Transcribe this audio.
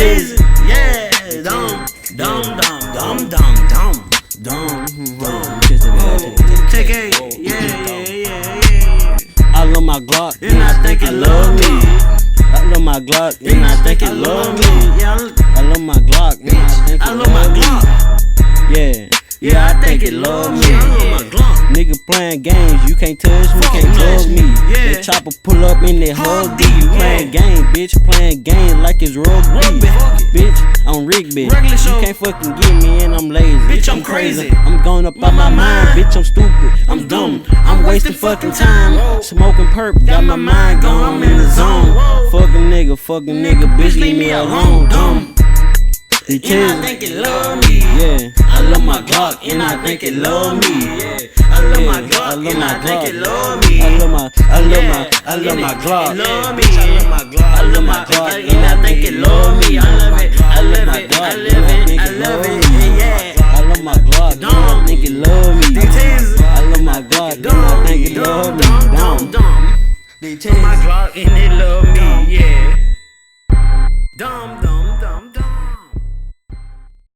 dTeezzy, yeah, dumb. Take it, yeah. I love my Glock, And I think it love me. I love my Glock, and I think it love me. I love my Glock, and I think it I love my Glock. Yeah, I think it love me. I love my Glock. Nigga playing games, you can't touch me, can't drug me. Yeah. That chopper pull up in that hug D. You playing game, bitch, playing game like it's rugby. Bitch, I'm Rigby. Regular show. You can't fucking get me and I'm lazy. Bitch, I'm crazy. I'm going up out my mind, bitch, I'm stupid. I'm dumb. I'm wasting fucking time. Smoking perp, got my mind gone. I'm in the zone. Fucking nigga, bitch, leave me alone. Dumb. And I think it love me. Yeah. I love my Glock, and I think it love me. I love my Glock, and I think it love me. I love my Glock. It love me. I love my Glock, and I think it love me. I love it. I love it. I love it. I love it. Yeah. I love my Glock, and I think it love me. dTeezzy. I love my Glock, and I think it love me. Dumb. My Glock, and it